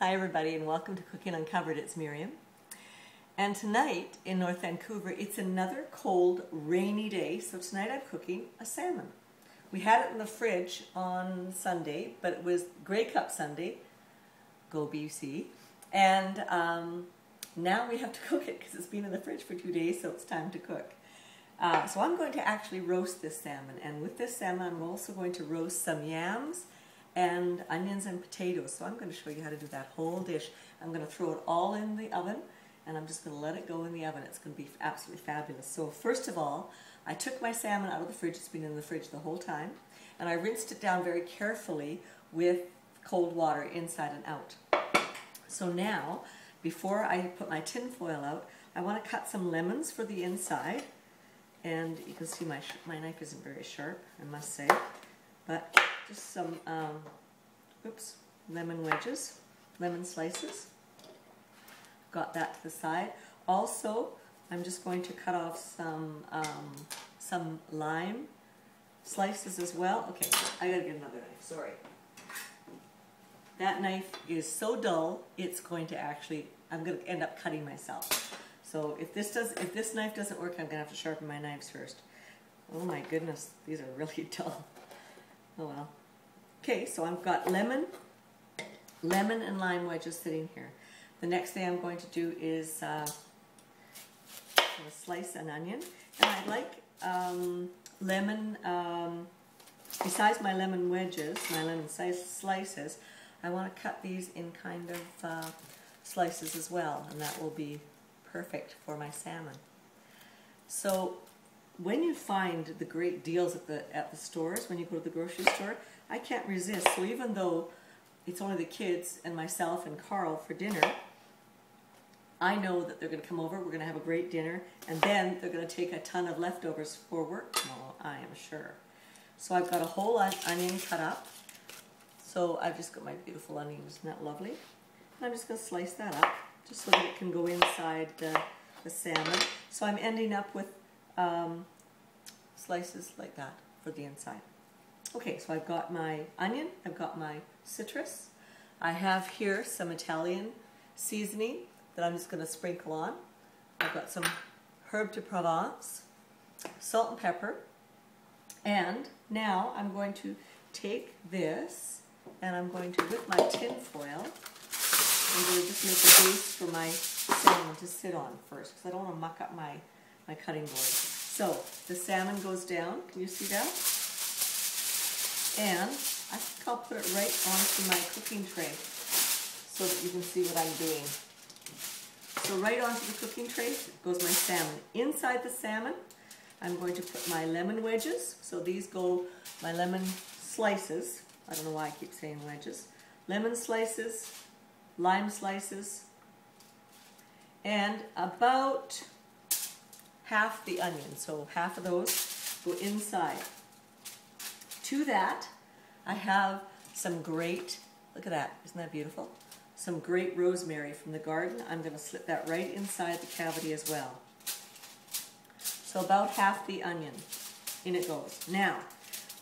Hi everybody and welcome to Cooking Uncovered. It's Miriam. And tonight in North Vancouver it's another cold, rainy day, so tonight I'm cooking a salmon. We had it in the fridge on Sunday, but it was Grey Cup Sunday, go BC, and now we have to cook it because it's been in the fridge for 2 days, so it's time to cook. So I'm going to actually roast this salmon, and with this salmon I'm also going to roast some yams and onions and potatoes. So I'm going to show you how to do that whole dish. I'm going to throw it all in the oven and I'm just going to let it go in the oven. It's going to be absolutely fabulous. So first of all, I took my salmon out of the fridge. It's been in the fridge the whole time, and I rinsed it down very carefully with cold water inside and out. So now, before I put my tin foil out, I want to cut some lemons for the inside. And you can see my knife isn't very sharp, I must say, but just some lemon wedges, lemon slices. Got that to the side. Also, I'm just going to cut off some lime slices as well. Okay, I gotta get another knife, sorry. That knife is so dull, it's going to actually, I'm going to end up cutting myself. So if this knife doesn't work, I'm going to have to sharpen my knives first. Oh my goodness, these are really dull. Oh well. Okay, so I've got lemon and lime wedges sitting here. The next thing I'm going to do is slice an onion. And I like lemon, besides my lemon wedges, my lemon slices, I want to cut these in kind of slices as well, and that will be perfect for my salmon. So when you find the great deals at the stores, when you go to the grocery store, I can't resist. So even though it's only the kids and myself and Carl for dinner, I know that they're going to come over, we're going to have a great dinner, and then they're going to take a ton of leftovers for work tomorrow, I am sure. So I've got a whole onion cut up. So I've just got my beautiful onion, isn't that lovely? And I'm just going to slice that up, just so that it can go inside the salmon. So I'm ending up with slices like that for the inside. Okay, so I've got my onion, I've got my citrus. I have here some Italian seasoning that I'm just going to sprinkle on. I've got some herb de Provence, salt and pepper, and now I'm going to take this and I'm going to, with my tin foil, I'm going to just make a base for my salmon to sit on first, because I don't want to muck up my cutting board. So the salmon goes down, can you see that? And I think I'll put it right onto my cooking tray so that you can see what I'm doing. So right onto the cooking tray goes my salmon. Inside the salmon, I'm going to put my lemon wedges. So these go my lemon slices. I don't know why I keep saying wedges. Lemon slices, lime slices, and about half the onion. So half of those go inside. To that, I have some great, look at that, isn't that beautiful? Some great rosemary from the garden. I'm going to slip that right inside the cavity as well. So about half the onion, in it goes. Now,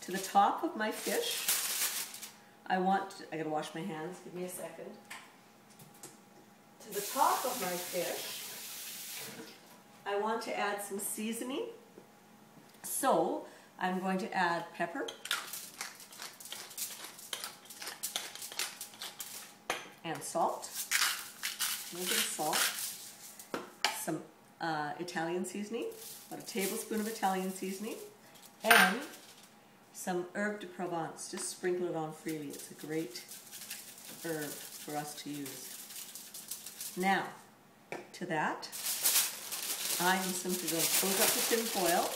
to the top of my fish, I gotta wash my hands, give me a second. To the top of my fish, I want to add some seasoning. So I'm going to add pepper and salt, a little bit of salt, some Italian seasoning, about a tablespoon of Italian seasoning, and some herb de Provence. Just sprinkle it on freely. It's a great herb for us to use. Now, to that, I am simply going to close up the tin foil.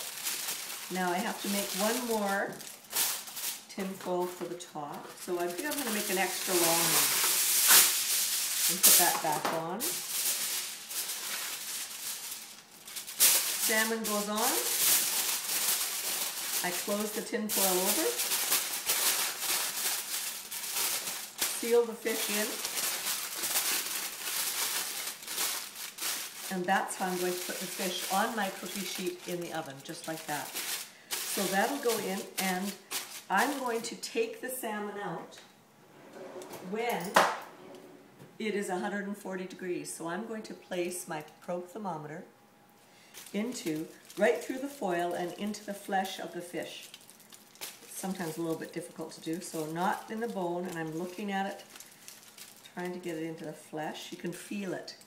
Now I have to make one more tin foil for the top. So I think I'm going to make an extra long one and put that back on. Salmon goes on. I close the tin foil over, seal the fish in, and that's how I'm going to put the fish on my cookie sheet in the oven, just like that. So that'll go in, and I'm going to take the salmon out when it is 140 degrees. So I'm going to place my probe thermometer right through the foil and into the flesh of the fish. It's sometimes a little bit difficult to do, so not in the bone, and I'm looking at it, trying to get it into the flesh. You can feel it.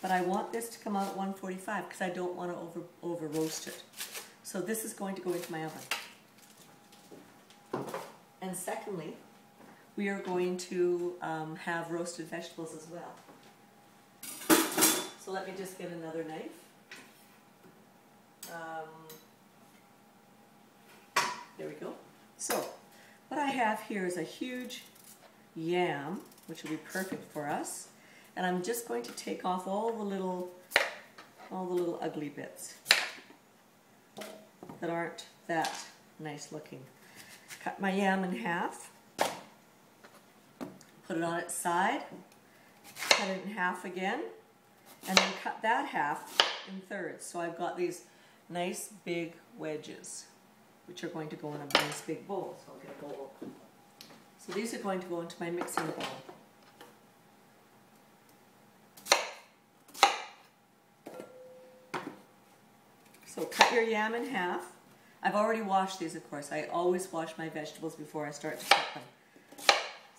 But I want this to come out at 145 because I don't want to over roast it. So this is going to go into my oven. And secondly, we are going to have roasted vegetables as well. So let me just get another knife. There we go. So what I have here is a huge yam, which will be perfect for us. And I'm just going to take off all the little ugly bits that aren't that nice looking. Cut my yam in half, put it on its side, cut it in half again, and then cut that half in thirds. So I've got these nice big wedges, which are going to go in a nice big bowl. So I'll get a bowl. So these are going to go into my mixing bowl. So cut your yam in half. I've already washed these, of course. I always wash my vegetables before I start to cook them.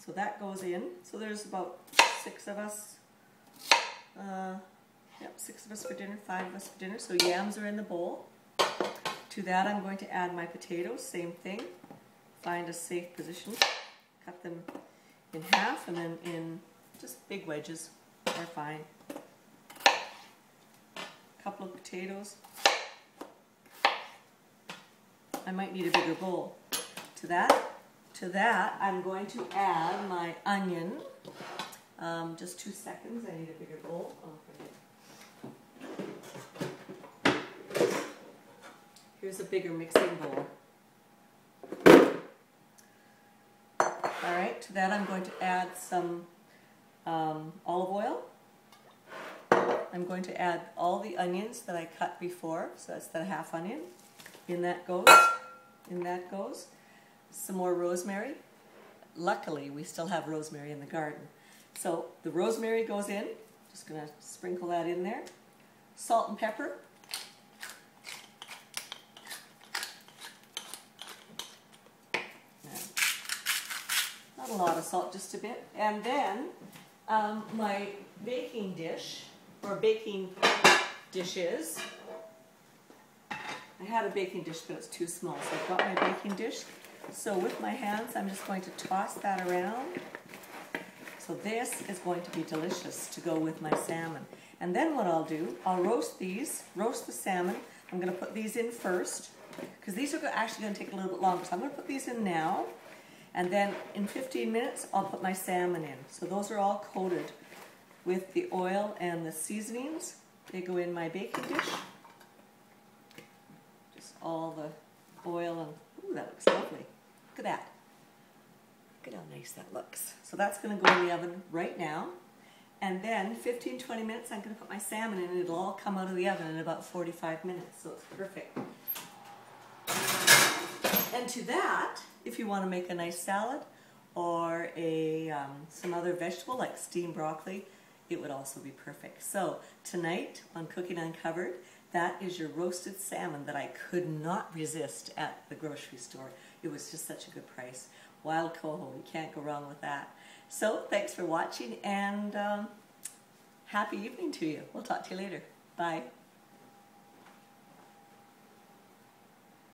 So that goes in. So there's about 6 of us. Yep, 6 of us for dinner, 5 of us for dinner. So yams are in the bowl. To that I'm going to add my potatoes, same thing. Find a safe position. Cut them in half and then in just big wedges. They're fine. A couple of potatoes. I might need a bigger bowl. To that, I'm going to add my onion. Just 2 seconds. I need a bigger bowl. Here's a bigger mixing bowl. All right. To that, I'm going to add some olive oil. I'm going to add all the onions that I cut before. So that's the half onion. In that goes. In that goes. Some more rosemary. Luckily, we still have rosemary in the garden. So the rosemary goes in. Just going to sprinkle that in there. Salt and pepper. Not a lot of salt, just a bit. And then my baking dish, or baking dishes. I had a baking dish, but it's too small, so I've got my baking dish. So with my hands, I'm just going to toss that around. So this is going to be delicious to go with my salmon. And then what I'll do, I'll roast these, roast the salmon. I'm going to put these in first, because these are actually going to take a little bit longer. So I'm going to put these in now, and then in 15 minutes, I'll put my salmon in. So those are all coated with the oil and the seasonings. They go in my baking dish. All the oil and, ooh, that looks lovely. Look at that. Look at how nice that looks. So that's going to go in the oven right now. And then 15-20 minutes I'm going to put my salmon in and it'll all come out of the oven in about 45 minutes. So it's perfect. And to that, if you want to make a nice salad or some other vegetable like steamed broccoli, it would also be perfect. So tonight on Cooking Uncovered, that is your roasted salmon that I could not resist at the grocery store. It was just such a good price. Wild coho, you can't go wrong with that. So thanks for watching and happy evening to you. We'll talk to you later. Bye.